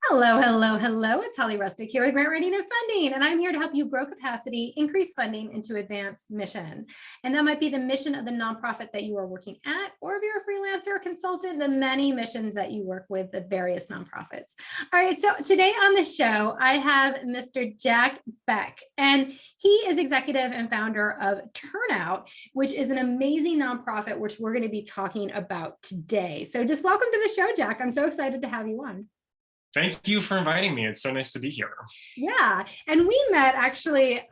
Hello, hello, hello. It's Holly Rustick here with Grant Writing and Funding, and I'm here to help you grow capacity, increase funding, and to advance mission. And that might be the mission of the nonprofit that you are working at, or if you're a freelancer or consultant, the many missions that you work with the various nonprofits. All right, so today on the show, I have Mr. Jack Beck, and he is executive and founder of TurnOut, which is an amazing nonprofit, which we're going to be talking about today. So just welcome to the show, Jack. I'm so excited to have you on. Thank you for inviting me. It's so nice to be here. Yeah, and we met actually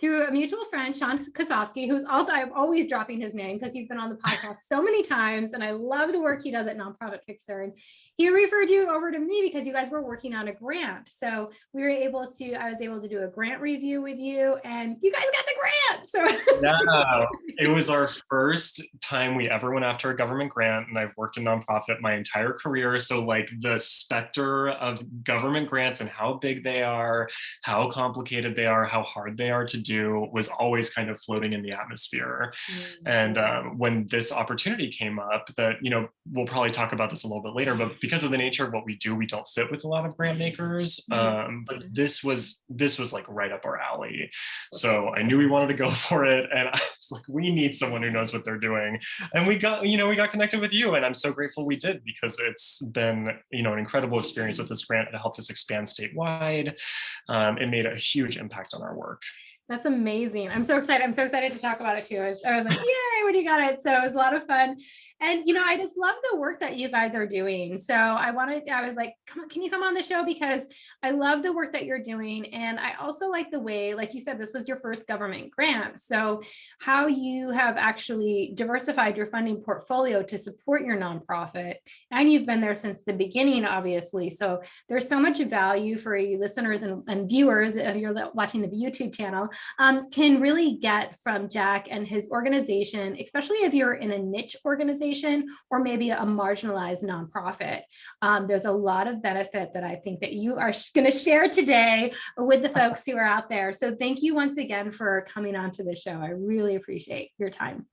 through a mutual friend, Sean Kosowski, who's also, I'm always dropping his name because he's been on the podcast so many times, and I love the work he does at Nonprofit Kickstarter. And he referred you over to me because you guys were working on a grant. So we were able to, I was able to do a grant review with you, and you guys got the grant. So yeah, it was our first time we ever went after a government grant, and I've worked in nonprofit my entire career. So like the specter of government grants and how big they are, how complicated they are, how hard they are to do was always kind of floating in the atmosphere. And when this opportunity came up that, we'll probably talk about this a little bit later, but because of the nature of what we do, we don't fit with a lot of grant makers. But this was like right up our alley. So I knew we wanted to go for it. And I was like, we need someone who knows what they're doing. And we got connected with you. And I'm so grateful we did, because it's been, an incredible experience with this grant. It helped us expand statewide. It made a huge impact on our work. That's amazing. I'm so excited. I'm so excited to talk about it too. I was like, yay, when you got it. So it was a lot of fun. And, I just love the work that you guys are doing. So I was like, come on, can you come on the show? Because I love the work that you're doing. And I also like the way, like you said, this was your first government grant. So how you have actually diversified your funding portfolio to support your nonprofit. And you've been there since the beginning, obviously. So there's so much value for you listeners and viewers, if you're watching the YouTube channel, can really get from Jack and his organization, especially if you're in a niche organization or maybe a marginalized nonprofit. There's a lot of benefit that I think that you are going to share today with the folks who are out there. So thank you once again for coming on to the show. I really appreciate your time.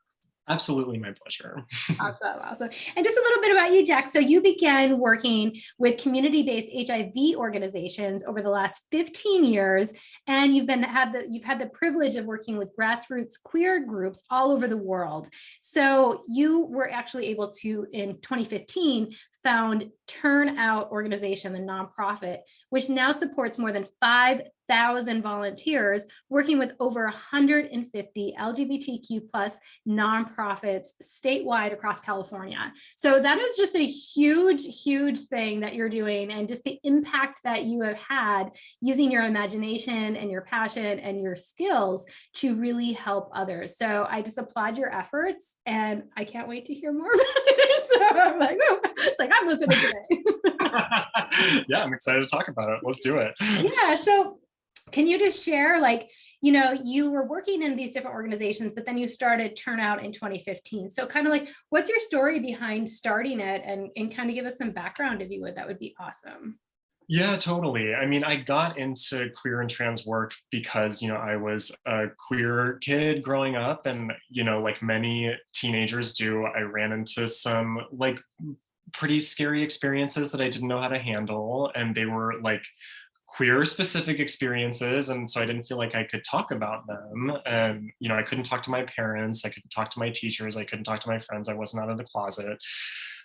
Absolutely, my pleasure. Awesome. And just a little bit about you, Jack. So you began working with community-based HIV organizations over the last 15 years, and you've had the privilege of working with grassroots queer groups all over the world. So you were actually able to, in 2015, found TurnOut organization, the nonprofit, which now supports more than 5,000 volunteers working with over 150 LGBTQ plus nonprofits statewide across California. So that is just a huge thing that you're doing, and just the impact that you have had using your imagination and your passion and your skills to really help others. So I just applaud your efforts, and I can't wait to hear more about it. So I'm like, oh, it's like I'm listening today. Yeah, I'm excited to talk about it. Let's do it. Yeah. So can you just share, you were working in these different organizations, but then you started TurnOut in 2015. So kind of like, what's your story behind starting it, and kind of give us some background if you would, that would be awesome. Yeah, totally. I mean, I got into queer and trans work because, I was a queer kid growing up, and, like many teenagers do, I ran into some pretty scary experiences that I didn't know how to handle. And they were like queer specific experiences. And so I didn't feel like I could talk about them. And, I couldn't talk to my parents. I couldn't talk to my teachers. I couldn't talk to my friends. I wasn't out of the closet.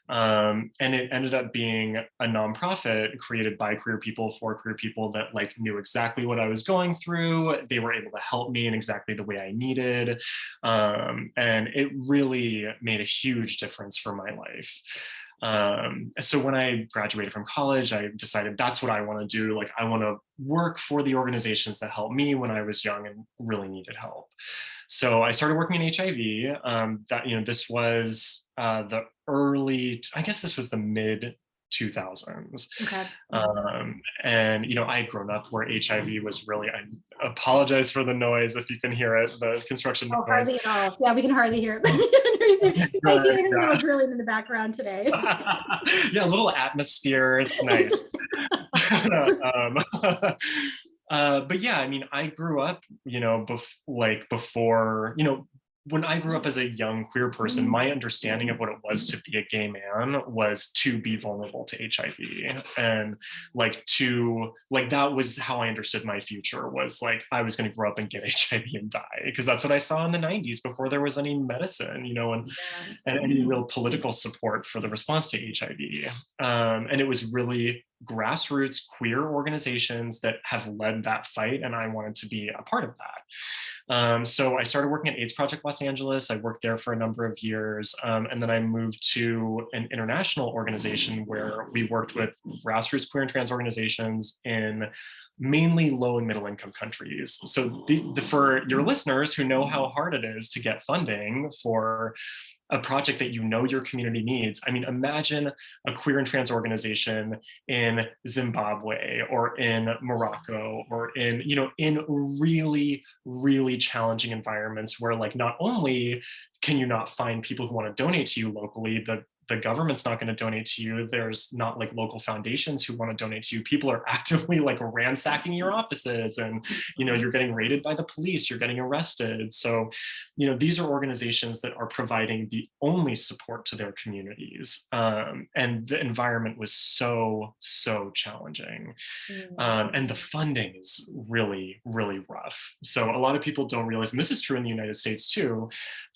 And it ended up being a nonprofit created by queer people for queer people that knew exactly what I was going through. They were able to help me in exactly the way I needed. And it really made a huge difference for my life. So when I graduated from college, I decided that's what I want to do. I want to work for the organizations that helped me when I was young and really needed help. So I started working in HIV. This was the early, I guess this was the mid 2000s. Okay. And, I had grown up where HIV was really, I apologize for the noise if you can hear it, the construction noise. Hardly at all. Yeah, we can hardly hear it. You guys hearing a little drilling in the background today. Yeah, a little atmosphere. It's nice. But yeah, I mean, I grew up, before, when I grew up as a young queer person, my understanding of what it was to be a gay man was to be vulnerable to HIV. And that was how I understood my future, was like, I was going to grow up and get HIV and die, because that's what I saw in the 90s before there was any medicine, and any real political support for the response to HIV. And it was really grassroots queer organizations that have led that fight, and I wanted to be a part of that. So I started working at AIDS Project Los Angeles. I worked there for a number of years, and then I moved to an international organization where we worked with grassroots queer and trans organizations in mainly low and middle income countries. So for your listeners who know how hard it is to get funding for a project that your community needs. I mean, imagine a queer and trans organization in Zimbabwe or in Morocco or in really, really challenging environments where, like, not only can you not find people who want to donate to you locally, the government's not going to donate to you. There's not like local foundations who want to donate to you. People are actively like ransacking your offices, and you're getting raided by the police, you're getting arrested. So these are organizations that are providing the only support to their communities, and the environment was so challenging. And the funding is really, really rough. So a lot of people don't realize, and this is true in the United States too,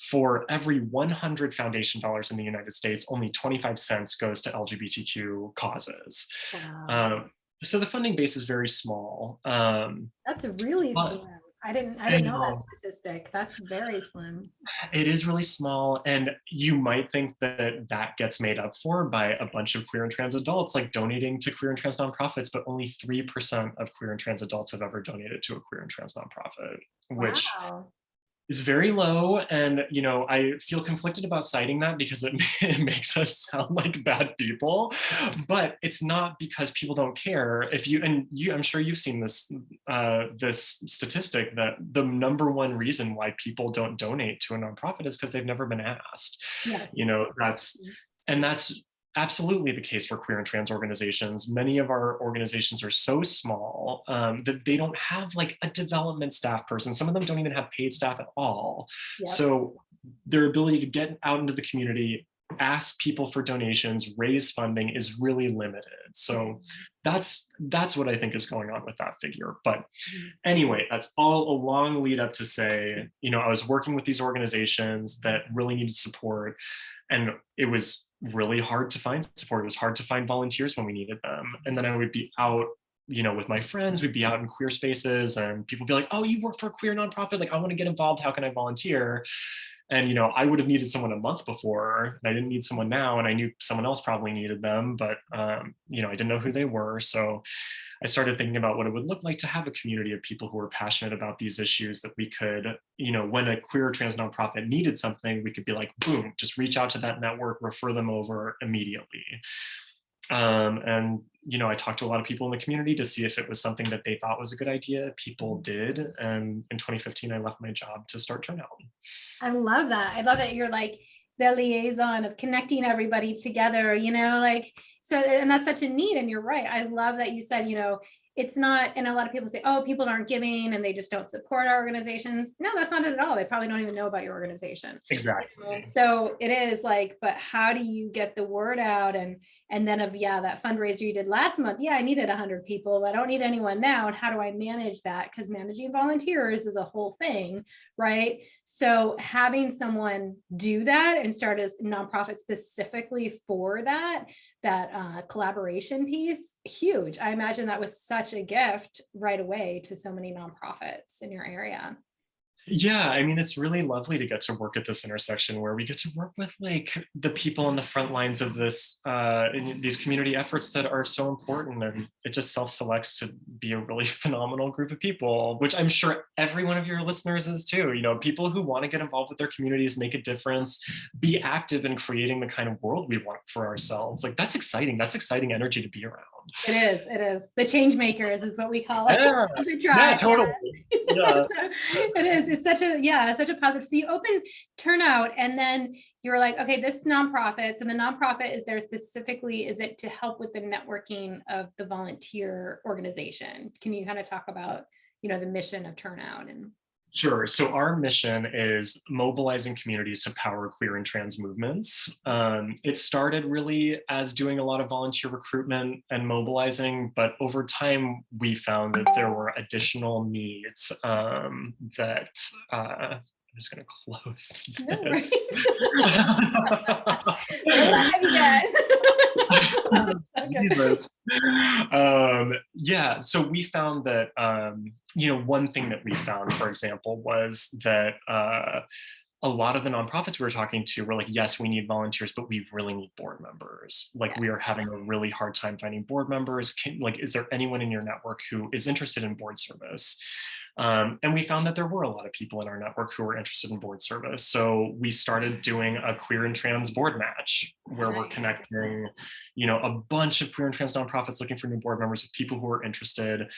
for every 100 foundation dollars in the United States, only 25 cents goes to LGBTQ causes. Wow. So the funding base is very small. That's really slim. I didn't know that statistic. That's very slim. It is really small, and you might think that gets made up for by a bunch of queer and trans adults like donating to queer and trans nonprofits, but only 3% of queer and trans adults have ever donated to a queer and trans nonprofit, which is very low. And I feel conflicted about citing that because it makes us sound like bad people, but it's not because people don't care. I'm sure you've seen this statistic that the number one reason why people don't donate to a nonprofit is because they've never been asked. Yes. That's absolutely the case for queer and trans organizations. Many of our organizations are so small that they don't have like a development staff person. Some of them don't even have paid staff at all. Yep. So their ability to get out into the community, ask people for donations, raise funding is really limited. So that's what I think is going on with that figure. But anyway, that's all a long lead up to say, I was working with these organizations that really needed support, and it was really hard to find support. It was hard to find volunteers when we needed them. And then I would be out, with my friends, we'd be out in queer spaces, and people would be like, oh, you work for a queer nonprofit? Like, I want to get involved. How can I volunteer? And, I would have needed someone a month before, and I didn't need someone now, and I knew someone else probably needed them, but, I didn't know who they were. So I started thinking about what it would look like to have a community of people who were passionate about these issues, that we could, when a queer or trans nonprofit needed something, we could be like, boom, just reach out to that network, refer them over immediately. And I talked to a lot of people in the community to see if it was something that they thought was a good idea. People did. And in 2015, I left my job to start TurnOut. I love that. I love that you're like the liaison of connecting everybody together, so, and that's such a need. And you're right. I love that you said, it's not, and a lot of people say, oh, people aren't giving and they just don't support our organizations. No, that's not it at all. They probably don't even know about your organization. Exactly. So it is like, but how do you get the word out? And then that fundraiser you did last month, I needed 100 people. I don't need anyone now. And how do I manage that? Because managing volunteers is a whole thing, right? So having someone do that and start a nonprofit specifically for that collaboration piece, huge. I imagine that was such a gift right away to so many nonprofits in your area. Yeah, I mean, it's really lovely to get to work at this intersection where we get to work with like the people on the front lines of this, in these community efforts that are so important, and it just self-selects to be a really phenomenal group of people, which I'm sure every one of your listeners is too. People who want to get involved with their communities, make a difference, be active in creating the kind of world we want for ourselves. Like, that's exciting. That's exciting energy to be around. It is. The change makers is what we call it. Yeah, totally. Yeah. So it is. It's such a positive. So you open TurnOut, and then you're like, okay, this nonprofit. So the nonprofit is there specifically, is it to help with the networking of the volunteer organization? Can you kind of talk about, the mission of TurnOut? And Sure. So our mission is mobilizing communities to power queer and trans movements. It started really as doing a lot of volunteer recruitment and mobilizing, but over time we found that there were additional needs that I'm just going to close No worries. this. We're live again. Jesus. Yeah, so we found that, one thing that we found, for example, was that a lot of the nonprofits we were talking to were like, yes, we need volunteers, but we really need board members. Like, we are having a really hard time finding board members. Is there anyone in your network who is interested in board service? And we found that there were a lot of people in our network who were interested in board service. So we started doing a queer and trans board match where we're connecting, a bunch of queer and trans nonprofits looking for new board members with people who are interested.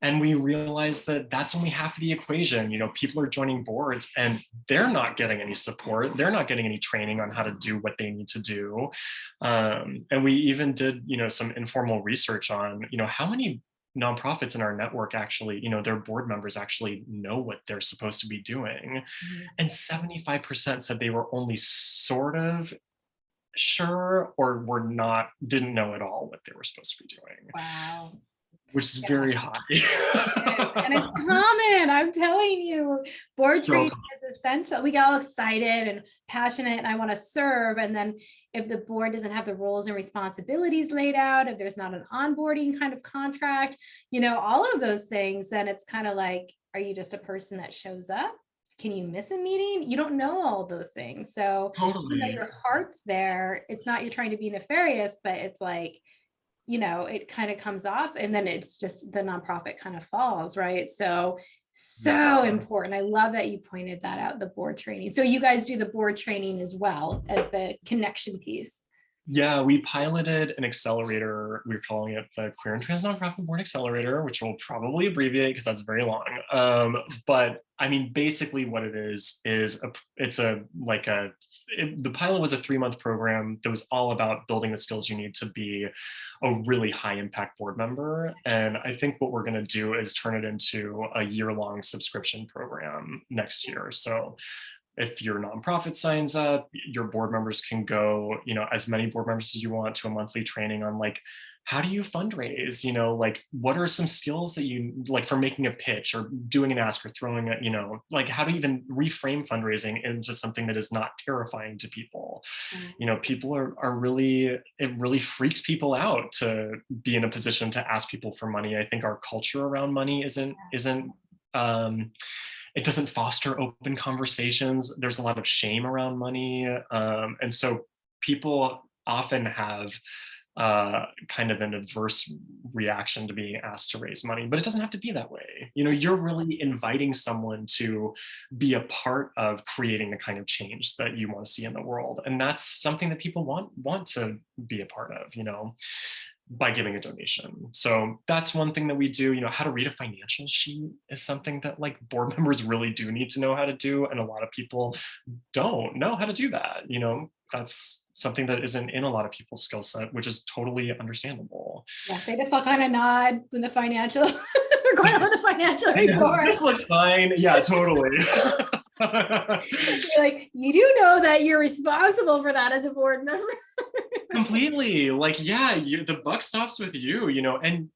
And we realized that that's only half of the equation. People are joining boards and they're not getting any support. They're not getting any training on how to do what they need to do. And we even did, some informal research on, how many nonprofits in our network actually, their board members actually know what they're supposed to be doing. And 75% said they were only sort of sure or didn't know at all what they were supposed to be doing. Wow. Which is very high. And it's common, I'm telling you. Board training is essential. We get all excited and passionate and I want to serve. And then if the board doesn't have the roles and responsibilities laid out, if there's not an onboarding kind of contract, all of those things, then it's kind of like, are you just a person that shows up? Can you miss a meeting? You don't know all those things. So totally. your heart's there. It's not you're trying to be nefarious, but it's like, it kind of comes off and then it's just the nonprofit kind of falls, right? So important. I love that you pointed that out, the board training. So you guys do the board training as well as the connection piece. Yeah, we piloted an accelerator. We're calling it the Queer and Trans Nonprofit Board Accelerator, which we'll probably abbreviate because that's very long. But I mean, basically what it is the pilot was a 3-month program that was all about building the skills you need to be a really high impact board member. And I think what we're going to do is turn it into a year-long subscription program next year. So if your nonprofit signs up, your board members can go, as many board members as you want to a monthly training on how do you fundraise? What are some skills that you like for making a pitch or doing an ask or throwing a, how to even reframe fundraising into something that is not terrifying to people. People are really, it really freaks people out to be in a position to ask people for money. I think our culture around money isn't it doesn't foster open conversations. There's a lot of shame around money. And so people often have kind of an adverse reaction to being asked to raise money, but it doesn't have to be that way. You're really inviting someone to be a part of creating the kind of change that you want to see in the world. And that's something that people want to be a part of, by giving a donation. So that's one thing that we do. How to read a financial sheet is something that board members really do need to know how to do. And a lot of people don't know how to do that. That's something that isn't in a lot of people's skill set, which is totally understandable. Yeah, they just all kind of nod when the financial, we're going over the financial report. This looks fine. Yeah, totally. You're you do know that you're responsible for that as a board member. Completely. The buck stops with you, and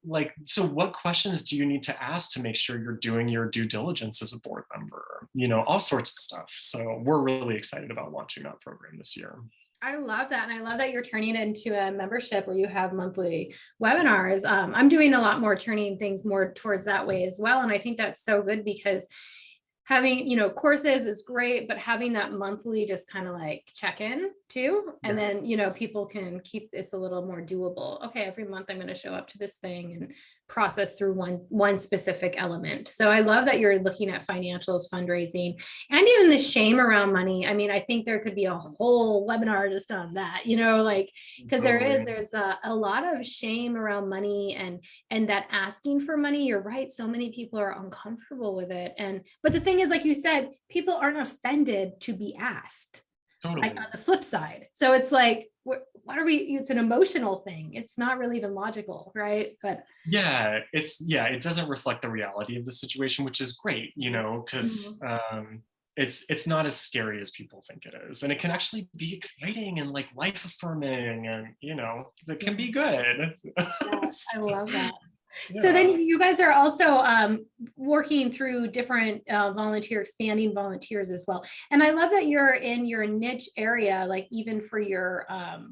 so what questions do you need to ask to make sure you're doing your due diligence as a board member, all sorts of stuff. So we're really excited about launching that program this year. I love that. And I love that you're turning it into a membership where you have monthly webinars. I'm doing a lot more turning things more towards that way as well. And I think that's so good because having, courses is great, but having that monthly just kind of check-in too. And then, people can keep this a little more doable. Okay, every month I'm going to show up to this thing and process through one specific element. So I love that you're looking at financials, fundraising, and even the shame around money. I mean, I think there could be a whole webinar just on that, because there's a lot of shame around money and that asking for money. You're right. So many people are uncomfortable with it. But the thing is, like you said, people aren't offended to be asked. like Totally. on the flip side. So it's like, what are we, it's an emotional thing. It's not really even logical, right? But Yeah, it doesn't reflect the reality of the situation, which is great, because Mhm. it's not as scary as people think it is, and it can actually be exciting and like life affirming, and it can Yeah, be good. yeah, I love that. So then Yeah, you guys are also working through different expanding volunteers as well. And I love that you're in your niche area, like even for your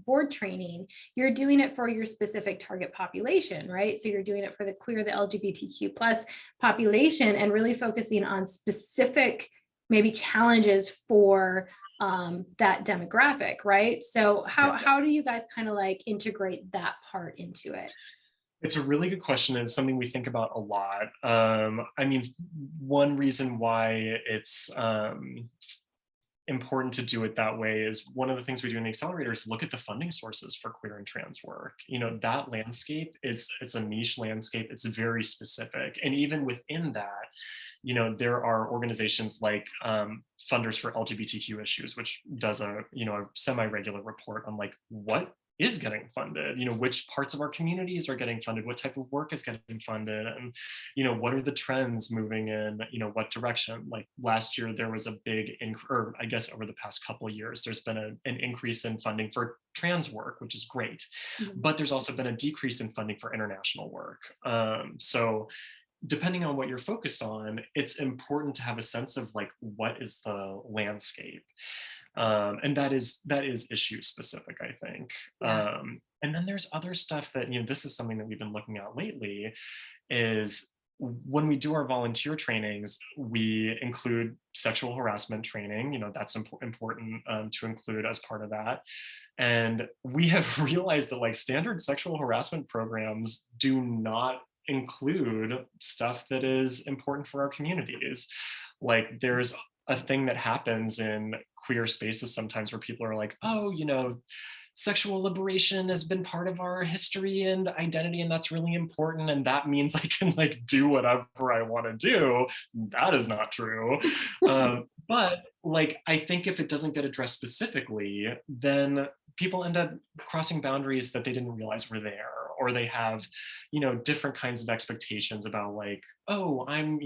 board training, you're doing it for your specific target population, right? So you're doing it for the queer, the LGBTQ plus population, and really focusing on specific maybe challenges for that demographic, right? So yeah. how do you guys kind of like integrate that part into it? It's a really good question, and it's something we think about a lot. I mean, one reason why it's important to do it that way is one of the things we do in the accelerator is look at the funding sources for queer and trans work. That landscape it's a niche landscape. It's very specific, and even within that, there are organizations like Funders for LGBTQ Issues, which does a semi-regular report on like what is getting funded, which parts of our communities are getting funded, what type of work is getting funded, and what are the trends moving in what direction. Like last year there was a big or I guess over the past couple of years there's been an increase in funding for trans work, which is great, Mhm. but there's also been a decrease in funding for international work. So depending on what you're focused on, it's important to have a sense of like what is the landscape, and that is issue specific, I think. Yeah. And then there's other stuff that this is something that we've been looking at lately. Is when we do our volunteer trainings, we include sexual harassment training. That's important to include as part of that. And we have realized that like standard sexual harassment programs do not include stuff that is important for our communities. Like there's a thing that happens in queer spaces sometimes where people are like, oh, sexual liberation has been part of our history and identity, and that's really important, and that means I can like do whatever I want to do. That is not true. But like I think if it doesn't get addressed specifically, then people end up crossing boundaries that they didn't realize were there, or they have different kinds of expectations about like, oh, I'm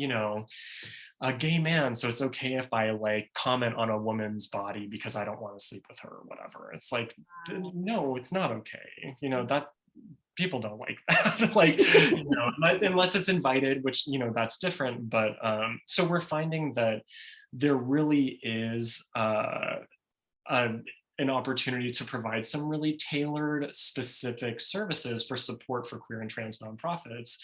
a gay man, so it's okay if I like comment on a woman's body because I don't want to sleep with her or whatever. It's like, no, it's not okay. That people don't like that. Like, unless it's invited, which that's different. But so we're finding that there really is a an opportunity to provide some really tailored, specific services for support for queer and trans nonprofits.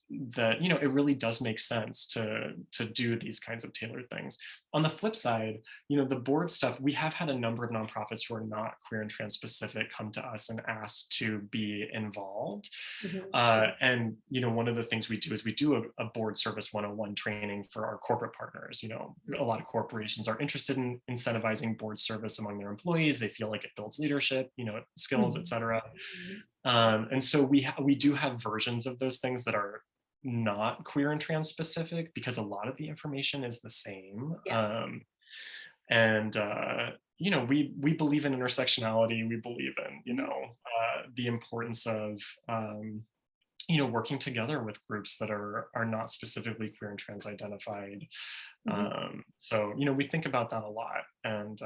That it really does make sense to do these kinds of tailored things. On the flip side, the board stuff, we have had a number of nonprofits who are not queer and trans specific come to us and ask to be involved. Mhm. And one of the things we do is we do a board service 101 training for our corporate partners. A lot of corporations are interested in incentivizing board service among their employees. They feel like it builds leadership, skills, Mhm. etc. And so we do have versions of those things that are not queer and trans specific because a lot of the information is the same. Yes. And we believe in intersectionality. We believe in the importance of working together with groups that are not specifically queer and trans identified. Mhm. So we think about that a lot, and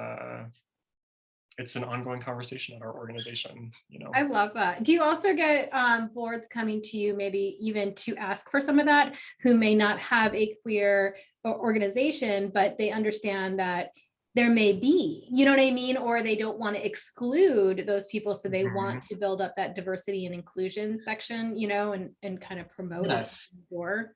it's an ongoing conversation at our organization. I love that. Do you also get boards coming to you, maybe even to ask for some of that, who may not have a queer organization, but they understand that there may be, you know what I mean? Or they don't want to exclude those people. So they want Mhm. to build up that diversity and inclusion section, and kind of promote it Yes. more.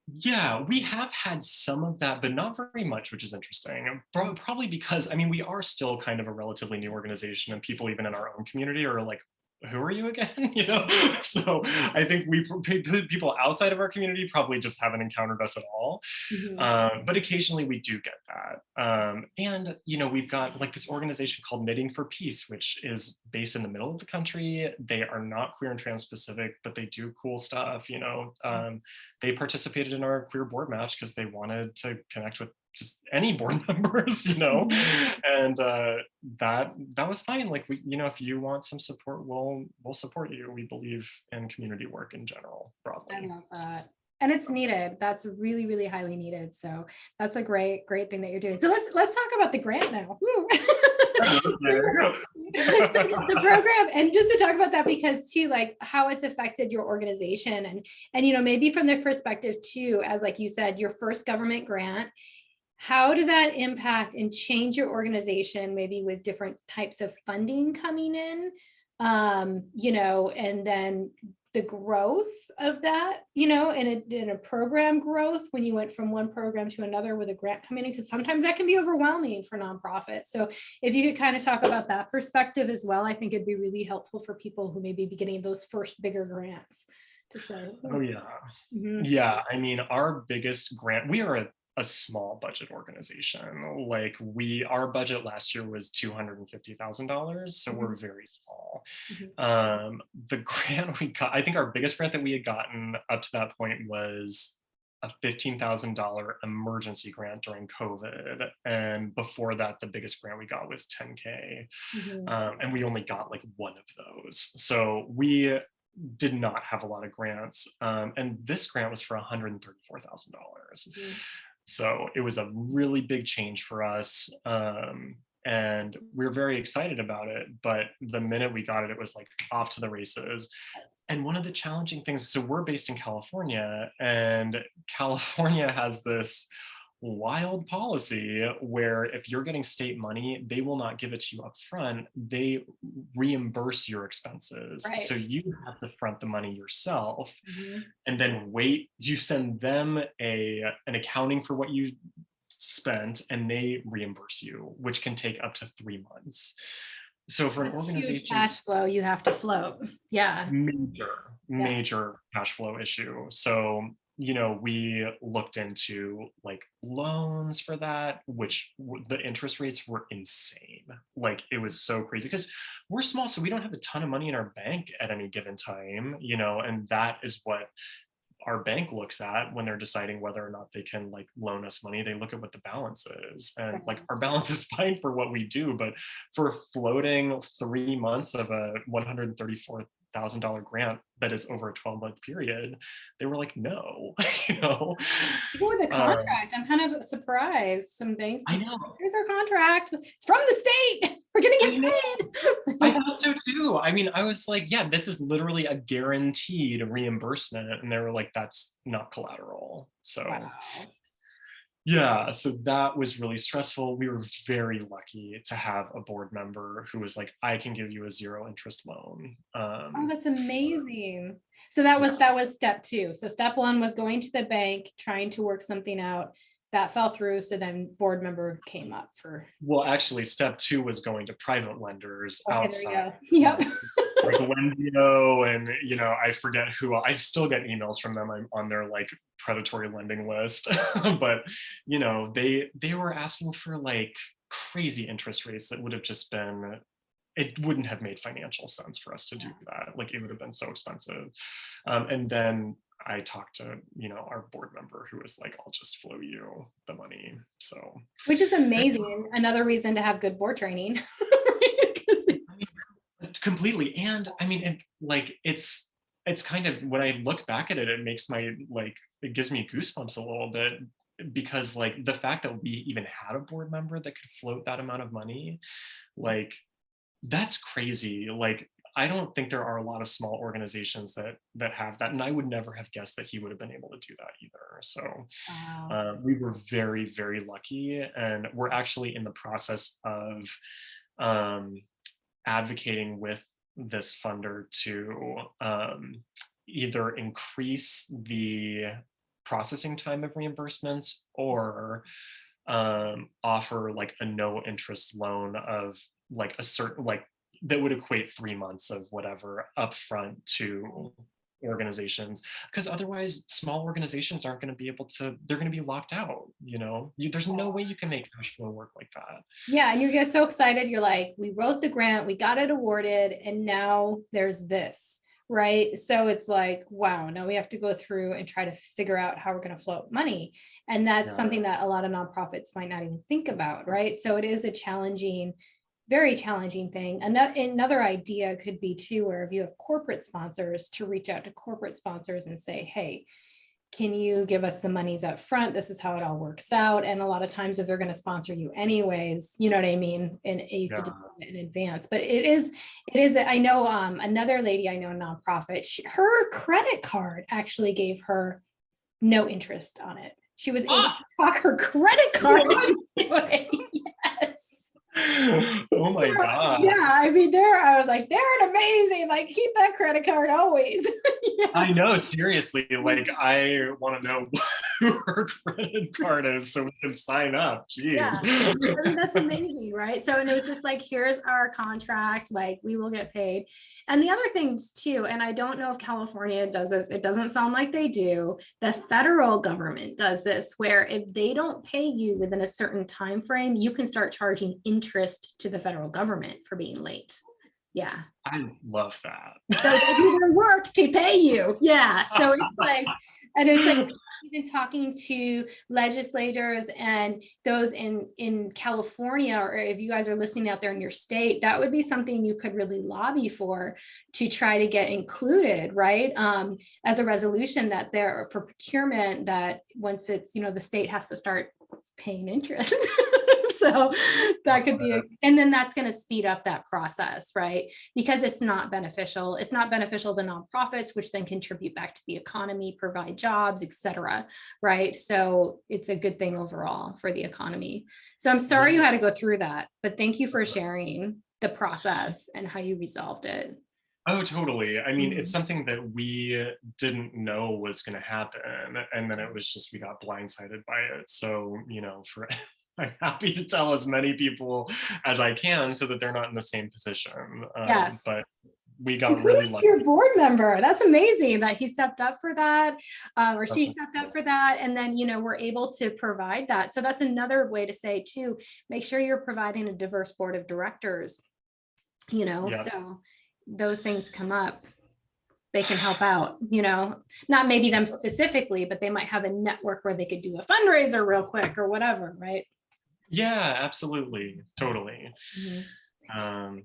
Yeah, we have had some of that, but not very much, which is interesting. Probably because, I mean, we are still kind of a relatively new organization, and people even in our own community are like, who are you again? So I think people outside of our community probably just haven't encountered us at all. Mhm. But occasionally we do get that. And, we've got like this organization called Knitting for Peace, which is based in the middle of the country. They are not queer and trans specific, but they do cool stuff. They participated in our queer board match because they wanted to connect with just any board members, and that was fine. Like, we, if you want some support, we'll support you. We believe in community work in general, broadly. I love that. And it's needed. That's really, really highly needed. So that's a great thing that you're doing. So let's talk about the grant now. The program, and just to talk about that, because too, like how it's affected your organization, and maybe from the perspective too, as like you said, your first government grant, how did that impact and change your organization, maybe with different types of funding coming in, and then the growth of that, in a program growth when you went from one program to another with a grant coming in, because sometimes that can be overwhelming for nonprofits. So if you could kind of talk about that perspective as well, I think it'd be really helpful for people who may be getting those first bigger grants to say. Oh yeah. Mm-hmm. Yeah. I mean, our biggest grant, we are a small budget organization. Like our budget last year was $250,000. So we're very small. The grant we got, I think our biggest grant that we had gotten up to that point was a $15,000 emergency grant during COVID. And before that, the biggest grant we got was $10K. And we only got like one of those. So we did not have a lot of grants. And this grant was for $134,000. So it was a really big change for us. And we were very excited about it. But the minute we got it, it was like off to the races. And one of the challenging things, so we're based in California, and California has this wild policy where if you're getting state money, they will not give it to you up front. They reimburse your expenses. Right. So you have to front the money yourself, and then wait. You send them an accounting for what you spent, and they reimburse you, which can take up to 3 months. So for an organization, huge cash flow, you have to float. Yeah. Major cash flow issue. So we looked into like loans for that, which the interest rates were insane. Like it was so crazy because we're small, so we don't have a ton of money in our bank at any given time, and that is what our bank looks at when they're deciding whether or not they can like loan us money. They look at what the balance is, and like our balance is fine for what we do, but for floating 3 months of a $134,000 grant that is over a 12-month period, they were like, no. Even with a contract, I'm kind of surprised. Some banks, I know, here's our contract, it's from the state, we're gonna get paid. I thought so too. I mean, I was like, yeah, this is literally a guaranteed reimbursement, and they were like, that's not collateral. So wow. Yeah, so that was really stressful. We were very lucky to have a board member who was like, I can give you a 0 interest loan. Oh, that's amazing. So that was step 2. So step 1 was going to the bank, trying to work something out. That fell through. So then board member came up for. Well, actually, step 2 was going to private lenders outside. Yep. Like Wendio, and I forget who. I still get emails from them. I'm on their like predatory lending list, but they were asking for like crazy interest rates that would have just been. It wouldn't have made financial sense for us to do that. Like it would have been so expensive. And then I talked to our board member who was like, I'll just flow you the money. So which is amazing. Another reason to have good board training. Completely. And I mean, it's kind of, when I look back at it, it makes it gives me goosebumps a little bit, because like the fact that we even had a board member that could float that amount of money, like that's crazy. Like I don't think there are a lot of small organizations that have that, and I would never have guessed that he would have been able to do that either. So wow. We were very, very lucky, and we're actually in the process of advocating with this funder to either increase the processing time of reimbursements or offer like a no interest loan of like a certain, like that would equate 3 months of whatever upfront to organizations, because otherwise small organizations aren't going to be able to, they're going to be locked out. There's no way you can make cash flow work like that. Yeah, and you get so excited, you're like, we wrote the grant, we got it awarded, and now there's this. right? So it's like, wow, now we have to go through and try to figure out how we're going to float money. And that's something that a lot of nonprofits might not even think about, right? So it is a challenging, very challenging thing. Another idea could be too, where if you have corporate sponsors, to reach out to corporate sponsors and say, hey, can you give us the monies up front? This is how it all works out. And a lot of times if they're going to sponsor you anyways, you know what I mean? And you could do it in advance, but it is, I know another lady I know, nonprofit, her credit card actually gave her no interest on it. She was able to talk her credit card into it. Yes. Oh my God. Yeah, I mean, I was like, they're amazing. Like, keep that credit card always. Yes. I know, seriously, like I want to know who her credit card is so we can sign up. Jeez. Yeah, I mean, that's amazing, right? So, and it was just like, here's our contract, like we will get paid. And the other things too, and I don't know if California does this, it doesn't sound like they do. The federal government does this, where if they don't pay you within a certain time frame, you can start charging interest to the federal government for being late. Yeah. I love that. So they do their work to pay you. Yeah. So it's like, and it's like, even talking to legislators and those in California, or if you guys are listening out there in your state, that would be something you could really lobby for, to try to get included, right? As a resolution that there for procurement, that once it's, you know, the state has to start paying interest. So that could be, and then that's going to speed up that process, right? Because it's not beneficial. It's not beneficial to nonprofits, which then contribute back to the economy, provide jobs, etc. Right? So it's a good thing overall for the economy. So I'm sorry you had to go through that, but thank you for sharing the process and how you resolved it. Oh, totally. I mean, it's something that we didn't know was going to happen. And then it was just, we got blindsided by it. So, you know, I'm happy to tell as many people as I can so that they're not in the same position. Yes. But we got really lucky. Your board member. That's amazing that he stepped up for that, or she stepped up for that. And then, you know, we're able to provide that. So that's another way to say too, make sure you're providing a diverse board of directors, you know, so those things come up, they can help out, you know, not maybe them specifically, but they might have a network where they could do a fundraiser real quick or whatever, right? Yeah, absolutely. Totally. So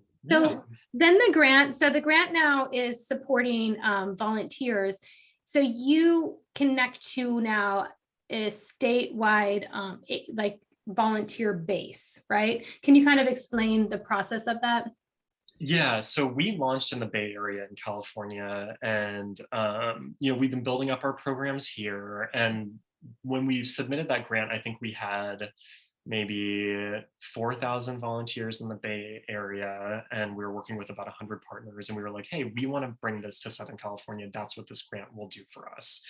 then the grant, now is supporting volunteers. So you connect to now a statewide like volunteer base, right? Can you kind of explain the process of that? Yeah, so we launched in the Bay Area in California, and you know, we've been building up our programs here. And when we submitted that grant, I think we had maybe 4,000 volunteers in the Bay Area, and we were working with about 100 partners, and we were like, hey, we want to bring this to Southern California. That's what this grant will do for us.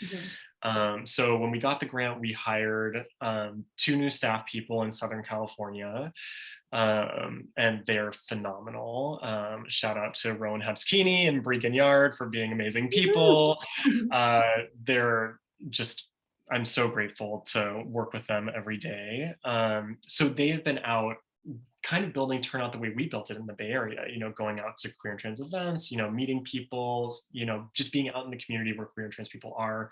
So when we got the grant, we hired 2 new staff people in Southern California, and they're phenomenal. Shout out to Rowan Hebskini and Brie Gignard for being amazing people. They're just, I'm so grateful to work with them every day. So they have been out kind of building TurnOut the way we built it in the Bay Area, you know, going out to queer and trans events, you know, meeting people, you know, just being out in the community where queer and trans people are,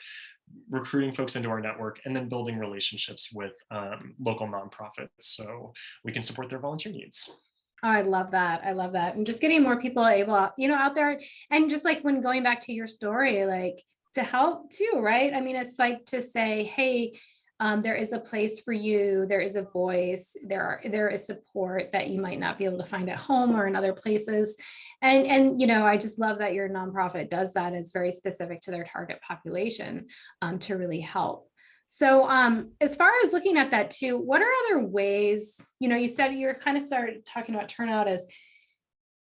recruiting folks into our network, and then building relationships with local nonprofits so we can support their volunteer needs. Oh, I love that. I love that. And just getting more people able, you know, out there, and just like when going back to your story, like to help too, right? I mean, it's like to say, hey, there is a place for you. There is a voice. There is support that you might not be able to find at home or in other places. And you know, I just love that your nonprofit does that. It's very specific to their target population to really help. So as far as looking at that too, what are other ways, you know, you said you're kind of started talking about TurnOut as,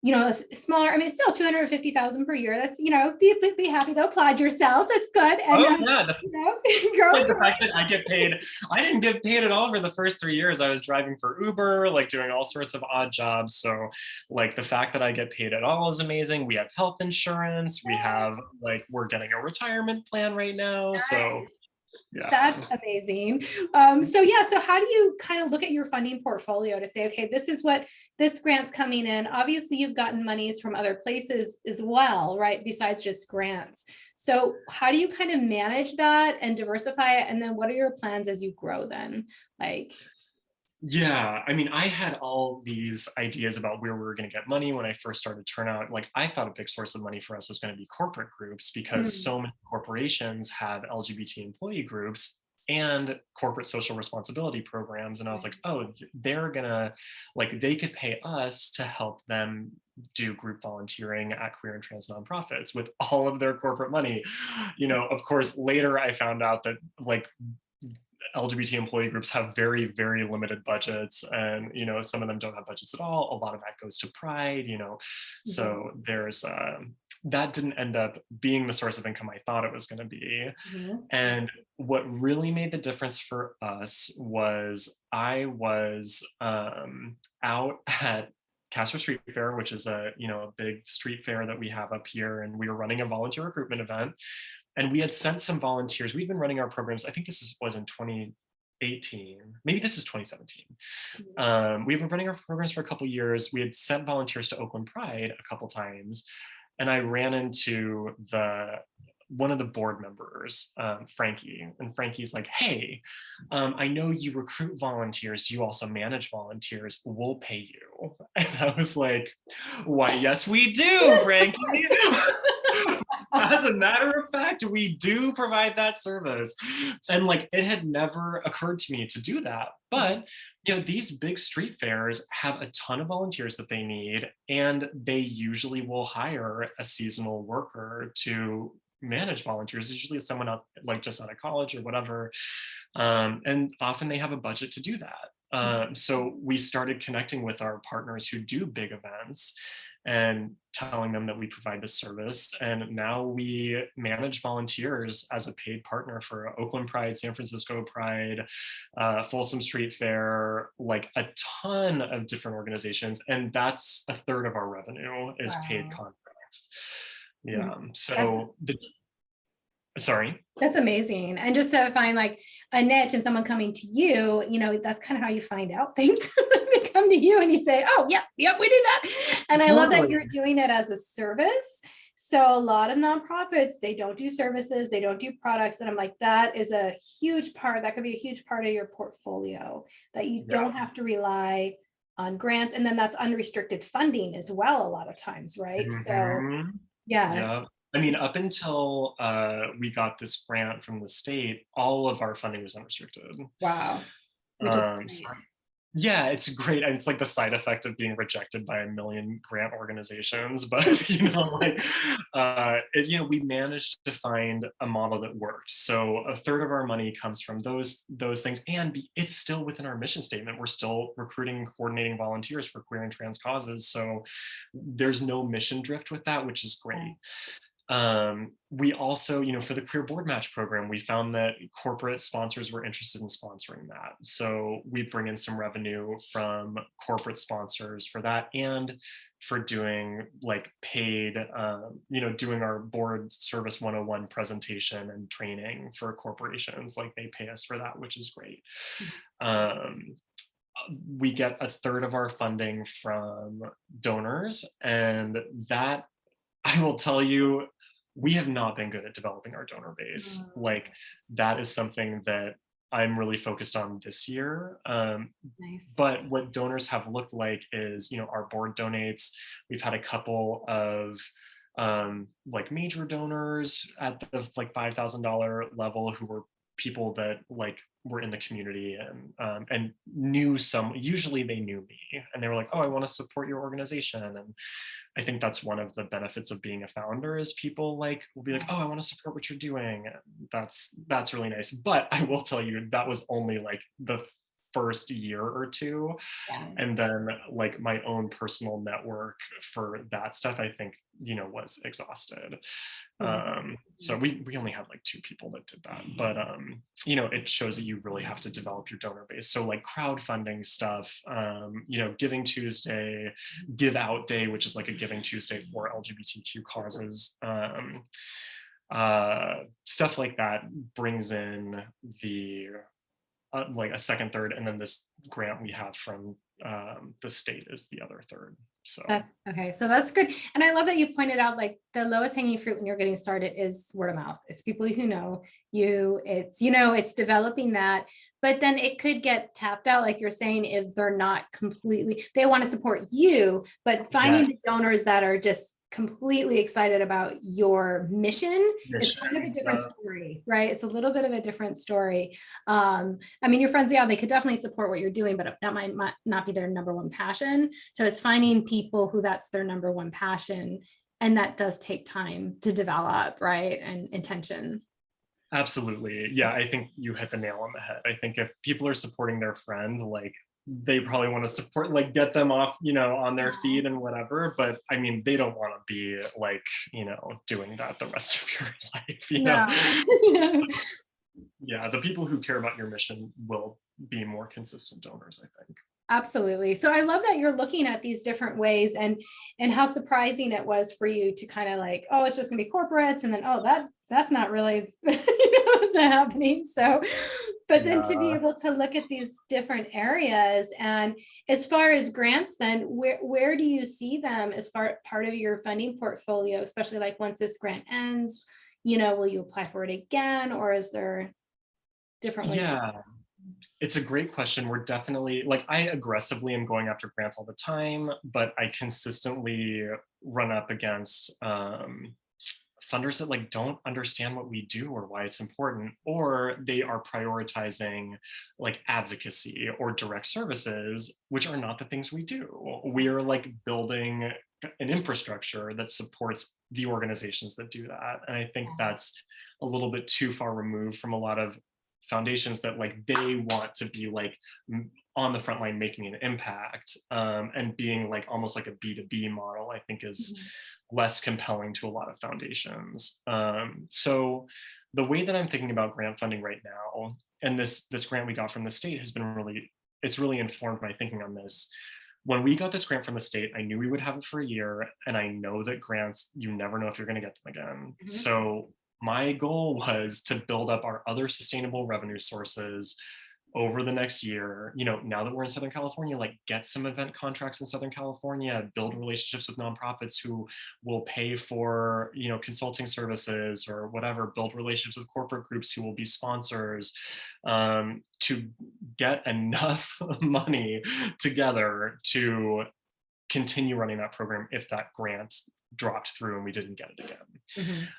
you know, smaller. I mean, it's still 250,000 per year. That's, you know, be happy to applaud yourself. That's good. And yeah, you know, like the fact that I get paid. I didn't get paid at all for the first 3 years. I was driving for Uber, like doing all sorts of odd jobs. So like the fact that I get paid at all is amazing. We have health insurance. We have like, we're getting a retirement plan right now. So Yeah. That's amazing. So how do you kind of look at your funding portfolio to say, okay, this is what this grant's coming in? Obviously, you've gotten monies from other places as well, right? Besides just grants. So how do you kind of manage that and diversify it? And then what are your plans as you grow then? Like, Yeah, I mean, I had all these ideas about where we were going to get money when I first started TurnOut. Like, I thought a big source of money for us was going to be corporate groups because so many corporations have LGBT employee groups and corporate social responsibility programs. And I was like, oh, they're gonna, like, they could pay us to help them do group volunteering at queer and trans nonprofits with all of their corporate money. You know, of course, later I found out that, like, LGBT employee groups have very, very limited budgets, and you know, some of them don't have budgets at all. A lot of that goes to Pride, you know. So there's that didn't end up being the source of income I thought it was going to be. And what really made the difference for us was I was out at Cashflow Street Fair, which is a, you know, a big street fair that we have up here, and we were running a volunteer recruitment event. And we had sent some volunteers. We've been running our programs. I think was in 2018. Maybe this is 2017. We've been running our programs for a couple of years. We had sent volunteers to Oakland Pride a couple times, and I ran into one of the board members, Frankie, and Frankie's like, "Hey, I know you recruit volunteers. You also manage volunteers. We'll pay you." And I was like, "Why, yes, we do, Frankie." As a matter of fact, we do provide that service. And like, it had never occurred to me to do that. But, you know, these big street fairs have a ton of volunteers that they need, and they usually will hire a seasonal worker to manage volunteers. It's usually someone else, like just out of college or whatever. And often they have a budget to do that. So we started connecting with our partners who do big events and telling them that we provide this service. And now we manage volunteers as a paid partner for Oakland Pride, San Francisco Pride, Folsom Street Fair, like a ton of different organizations. And that's a third of our revenue is paid contracts. Yeah. So sorry. That's amazing. And just to find like a niche and someone coming to you, you know, that's kind of how you find out things. They come to you and you say, oh, yep, we do that. And I love that you're doing it as a service. So a lot of nonprofits, they don't do services, they don't do products. And I'm like, that is a huge part. That could be a huge part of your portfolio, that you don't have to rely on grants. And then that's unrestricted funding as well, a lot of times, right? So yeah. I mean, up until we got this grant from the state, all of our funding was unrestricted. Wow. Which is yeah, it's great. And it's like the side effect of being rejected by a million grant organizations. But, you know, like, you know, we managed to find a model that worked. So a third of our money comes from those things. And it's still within our mission statement. We're still recruiting and coordinating volunteers for queer and trans causes. So there's no mission drift with that, which is great. We also, you know, for the Queer Board Match program, we found that corporate sponsors were interested in sponsoring that. So we bring in some revenue from corporate sponsors for that, and for doing like paid, you know, doing our board service 101 presentation and training for corporations. Like, they pay us for that, which is great. We get a third of our funding from donors, and that, I will tell you, we have not been good at developing our donor base. Like, that is something that I'm really focused on this year. But what donors have looked like is, you know, our board donates. We've had a couple of like major donors at the like $5,000 level who were people that like were in the community and knew usually they knew me, and they were like, oh, I want to support your organization. And I think that's one of the benefits of being a founder, is people like will be like, oh, I want to support what you're doing. That's really nice. But I will tell you, that was only like the first year or two. And then like my own personal network for that stuff, I think, you know, was exhausted. So we only had like 2 people that did that, but you know, it shows that you really have to develop your donor base. So like crowdfunding stuff, you know, Giving Tuesday, Give Out Day, which is like a Giving Tuesday for LGBTQ causes. stuff like that brings in the like a second third, and then this grant we have from the state is the other third. So That's okay. So that's good. And I love that you pointed out like the lowest hanging fruit when you're getting started is word of mouth. It's people who know you, it's, it's developing that, but then it could get tapped out, like you're saying, if they're not completely, they want to support you, but finding the yes, donors that are just completely excited about your mission is kind of a mission, different story, right? It's a little bit of a different story. I mean, your friends, yeah, they could definitely support what you're doing, but that might not be their number one passion. So it's finding people who that's their number one passion. And that does take time to develop, right? And intention. absolutely. Yeah, I think you hit the nail on the head. I think if people are supporting their friend, like they probably want to support, like get them off, on their feet and whatever. But I mean, they don't want to be like, doing that the rest of your life, No. Yeah, the people who care about your mission will be more consistent donors, I think. Absolutely. So I love that you're looking at these different ways and how surprising it was for you to kind of like, oh, it's just gonna be corporates, and then that's not really it's not happening. So, but then to be Yeah. able to look at these different areas, and as far as grants, then where do you see them as part of your funding portfolio, especially like once this grant ends, will you apply for it again, or is there different ways? Yeah, it's a great question. We're definitely, like, I aggressively am going after grants all the time, but I consistently run up against funders that like don't understand what we do or why it's important, or they are prioritizing like advocacy or direct services, which are not the things we do. We are like building an infrastructure that supports the organizations that do that. And I think that's a little bit too far removed from a lot of foundations that like they want to be like on the front line making an impact, and being like almost like a B2B model, I think is less compelling to a lot of foundations. So the way that I'm thinking about grant funding right now, and this grant we got from the state has been it's really informed my thinking on this. When we got this grant from the state, I knew we would have it for a year, and I know that grants, you never know if you're going to get them again. So my goal was to build up our other sustainable revenue sources over the next year. Now that we're in Southern California, like get some event contracts in Southern California, build relationships with nonprofits who will pay for, consulting services or whatever, build relationships with corporate groups who will be sponsors, to get enough money together to continue running that program if that grant dropped through and we didn't get it again.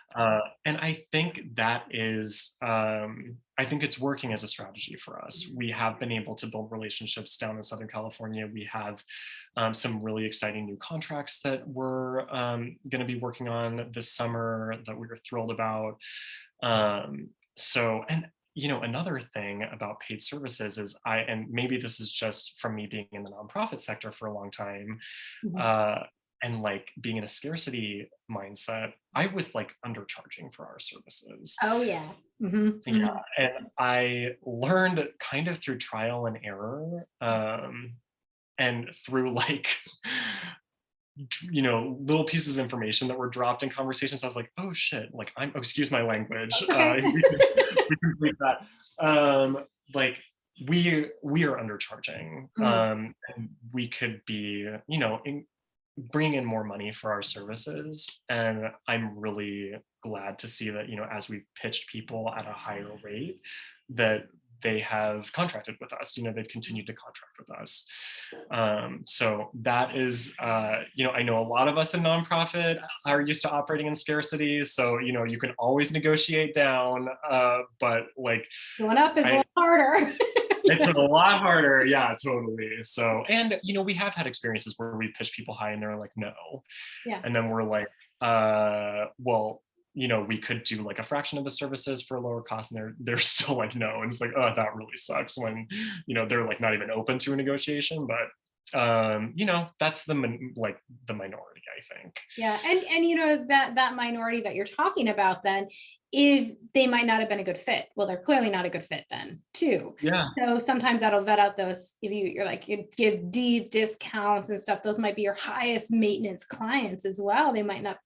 And I think that is, I think it's working as a strategy for us. We have been able to build relationships down in Southern California. We have some really exciting new contracts that we're going to be working on this summer that we are thrilled about. Another thing about paid services is and maybe this is just from me being in the nonprofit sector for a long time, and like being in a scarcity mindset, I was like undercharging for our services. Oh yeah. Yeah, and I learned kind of through trial and error, and through like little pieces of information that were dropped in conversations. I was like, oh shit, like excuse my language. Okay. We can bleep that. Like we are undercharging, and we could be, bring in more money for our services. And I'm really glad to see that, as we've pitched people at a higher rate, that they have contracted with us, they've continued to contract with us. So that is, I know a lot of us in nonprofit are used to operating in scarcity. So, you can always negotiate down, but like going up is a lot harder. It's a lot harder. Yeah, totally. So, and we have had experiences where we pitch people high and they're like, no. Yeah. And then we're like, well, we could do like a fraction of the services for a lower cost, and they're still like, no. And it's like, oh, that really sucks when, they're like not even open to a negotiation. But that's the minority, I think. Yeah, and that minority that you're talking about, then, if they might not have been a good fit, well, they're clearly not a good fit then too. Yeah, So sometimes that'll vet out those, if you're like, you give deep discounts and stuff, those might be your highest maintenance clients as well. They might not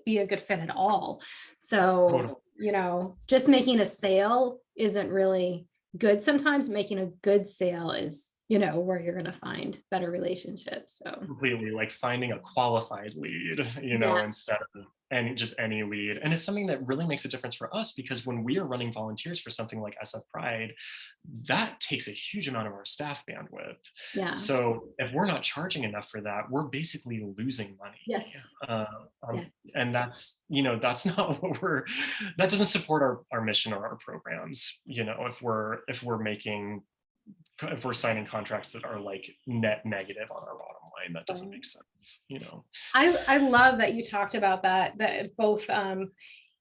be a good fit at all. totally. So, just making a sale isn't really good. Sometimes making a good sale is, where you're going to find better relationships. So Completely, like finding a qualified lead, yeah. instead of any lead. And it's something that really makes a difference for us, because when we are running volunteers for something like SF Pride, that takes a huge amount of our staff bandwidth. Yeah. So if we're not charging enough for that, we're basically losing money. Yes. Uh, Yeah. and that's not that doesn't support our mission or our programs. If we're signing contracts that are like net negative on our bottom line, that doesn't make sense. I love that you talked about that both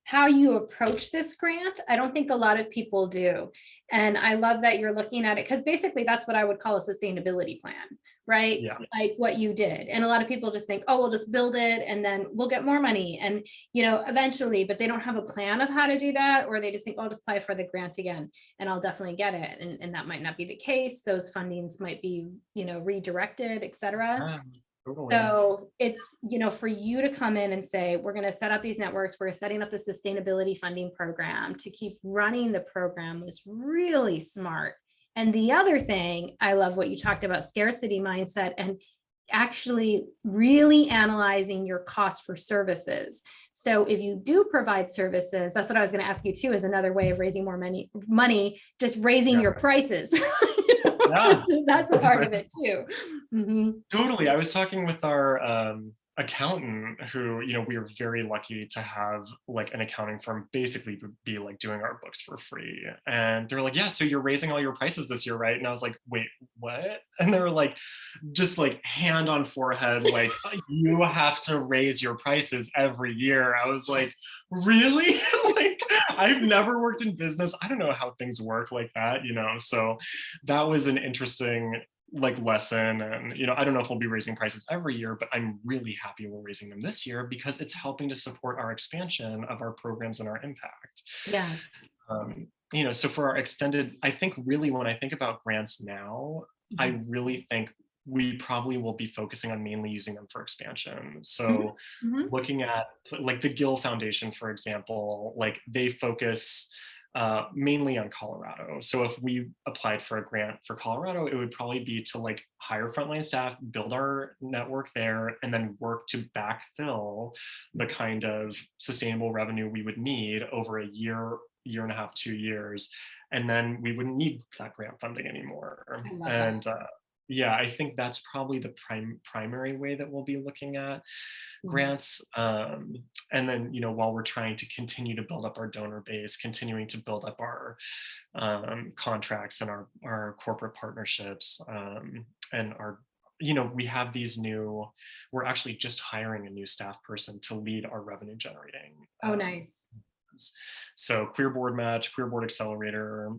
how you approach this grant. I don't think a lot of people do. And I love that you're looking at it, because basically that's what I would call a sustainability plan, right? Yeah. Like what you did. And a lot of people just think, oh, we'll just build it and then we'll get more money. And, eventually, but they don't have a plan of how to do that. Or they just think, oh, I'll just apply for the grant again and I'll definitely get it. And that might not be the case. Those fundings might be, redirected, et cetera. Totally. So it's, for you to come in and say, we're going to set up these networks, we're setting up the sustainability funding program to keep running the program, was really smart. And the other thing, I love what you talked about, scarcity mindset, and actually really analyzing your cost for services. So if you do provide services, that's what I was going to ask you too, is another way of raising more money, just raising your prices. Yeah. That's a part of it too. Mm-hmm. Totally. I was talking with our accountant, who, we are very lucky to have like an accounting firm basically be like doing our books for free. And they're like, yeah, so you're raising all your prices this year, right? And I was like, wait, what? And they were like, just like hand on forehead, like, you have to raise your prices every year. I was like, really? Like, I've never worked in business. I don't know how things work like that, so that was an interesting like lesson. And I don't know if we'll be raising prices every year, but I'm really happy we're raising them this year, because it's helping to support our expansion of our programs and our impact. Yes. So for our extended, I think really when I think about grants now, I really think we probably will be focusing on mainly using them for expansion. So looking at like the Gill Foundation, for example, like they focus mainly on Colorado. So if we applied for a grant for Colorado, it would probably be to like hire frontline staff, build our network there, and then work to backfill the kind of sustainable revenue we would need over a year and a half, 2 years. And then we wouldn't need that grant funding anymore. And yeah, I think that's probably the primary way that we'll be looking at grants. And then, while we're trying to continue to build up our donor base, continuing to build up our contracts and our corporate partnerships, and we have we're actually just hiring a new staff person to lead our revenue generating. Oh, nice. So queer board match, queer board accelerator,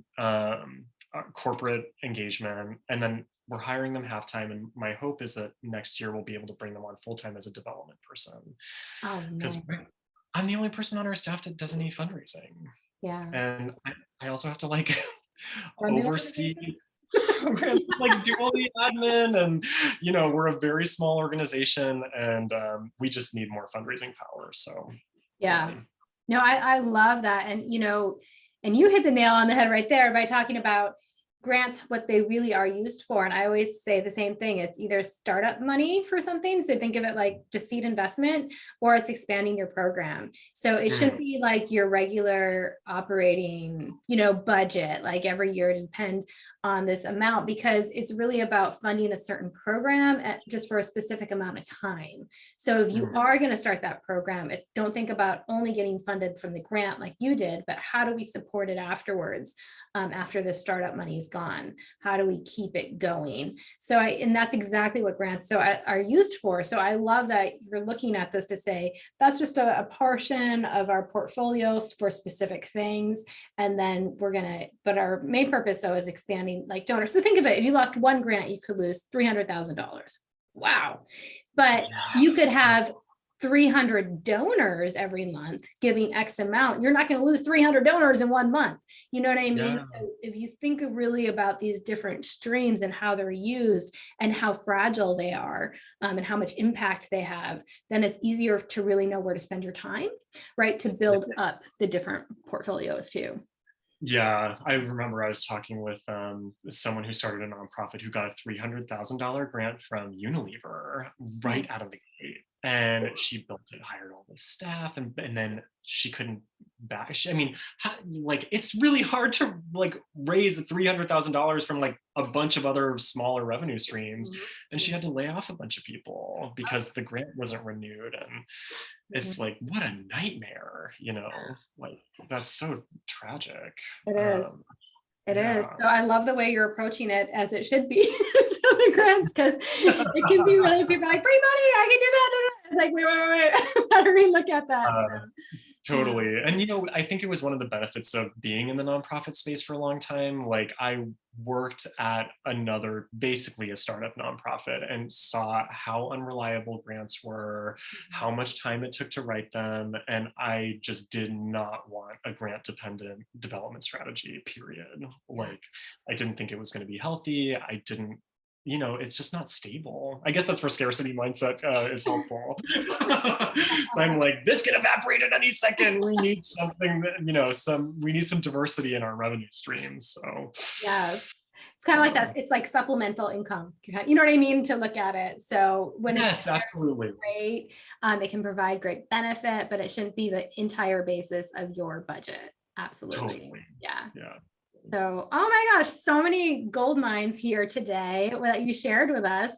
corporate engagement, and then we're hiring them half-time, and my hope is that next year we'll be able to bring them on full-time as a development person. Oh, because nice. I'm the only person on our staff that doesn't need fundraising. Yeah. And I also have to like oversee like do all the admin, and we're a very small organization, and we just need more fundraising power. So yeah. No, I love that. And and you hit the nail on the head right there by talking about grants, what they really are used for. And I always say the same thing. It's either startup money for something, so think of it like just seed investment, or it's expanding your program. So it shouldn't be like your regular operating, budget, like every year to depend on this amount, because it's really about funding a certain program just for a specific amount of time. So if you are going to start that program, don't think about only getting funded from the grant like you did, but how do we support it afterwards, after the startup money is gone? How do we keep it going? So and that's exactly what grants are used for. So I love that you're looking at this to say, that's just a portion of our portfolio for specific things. And then but our main purpose though is expanding like donors. So think of it, if you lost one grant, you could lose $300,000. Wow. But you could have 300 donors every month giving X amount. You're not going to lose 300 donors in 1 month. You know what I mean? Yeah. So if you think really about these different streams and how they're used and how fragile they are, and how much impact they have, then it's easier to really know where to spend your time, right? To build up the different portfolios too. Yeah, I remember I was talking with someone who started a nonprofit who got a $300,000 grant from Unilever right out of the gate. And she built it, hired all the staff, and then she couldn't back. I mean, like, it's really hard to like raise $300,000 from like a bunch of other smaller revenue streams. And she had to lay off a bunch of people because the grant wasn't renewed. And it's like, what a nightmare, you know, like that's so tragic. It is. It is. So I love the way you're approaching it as it should be. So the grants, because it can be really, people like, free money, I can do that. It's like, wait. How do we look at that? Totally. And, you know, I think it was one of the benefits of being in the nonprofit space for a long time. Like I worked at basically a startup nonprofit, and saw how unreliable grants were, how much time it took to write them. And I just did not want a grant dependent development strategy, period. Like I didn't think it was going to be healthy. I didn't, you know, it's just not stable. I guess that's where scarcity mindset is helpful. So I'm like, this can evaporate at any second. We need something, you know, we need some diversity in our revenue streams. So yes, it's kind of like that. It's like supplemental income. You know what I mean? To look at it. So when yes, absolutely great, it can provide great benefit, but it shouldn't be the entire basis of your budget. Absolutely. Totally. Yeah. So, oh my gosh, so many gold mines here today that you shared with us.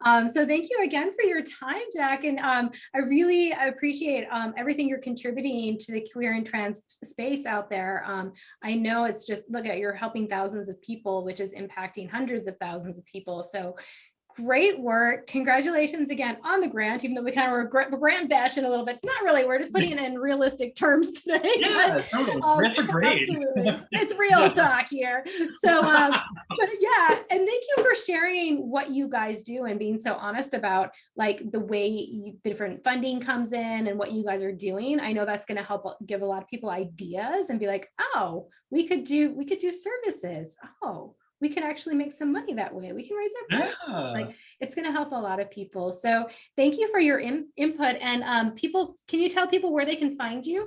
So thank you again for your time, Jack. And I really appreciate everything you're contributing to the queer and trans space out there. I know it's just, look at, you're helping thousands of people, which is impacting hundreds of thousands of people. So great work. Congratulations again on the grant, even though we kind of were grant bashing a little bit. Not really, we're just putting it in realistic terms today. Yeah, totally. Grants are great. Absolutely. It's real talk here. So, but yeah, and thank you for sharing what you guys do and being so honest about like the way different funding comes in and what you guys are doing. I know that's going to help give a lot of people ideas and be like, oh, we could do services. Oh, we could actually make some money that way. We can raise our prices. Like it's going to help a lot of people. So thank you for your input. And people, can you tell people where they can find you?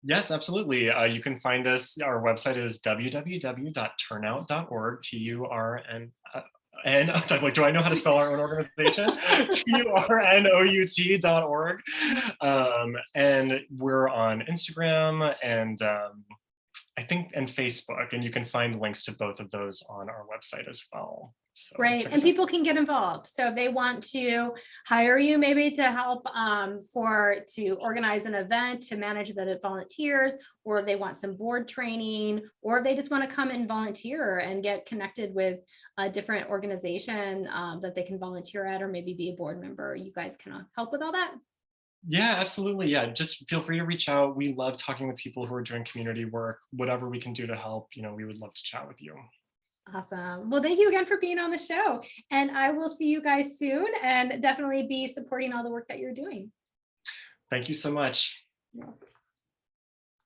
Yes, absolutely. You can find us. Our website is www.turnout.org. TURN. And I'm like, do I know how to spell our own organization? TURNOUT.org. And we're on Instagram and I think, and Facebook, and you can find links to both of those on our website as well. So right, and people can get involved. So if they want to hire you maybe to help to organize an event, to manage the volunteers, or if they want some board training, or if they just want to come and volunteer and get connected with a different organization that they can volunteer at, or maybe be a board member, you guys can help with all that. Yeah, absolutely. Yeah, just feel free to reach out. We love talking with people who are doing community work. Whatever we can do to help, you know, we would love to chat with you. Awesome. Well, thank you again for being on the show. And I will see you guys soon, and definitely be supporting all the work that you're doing. Thank you so much. Yeah.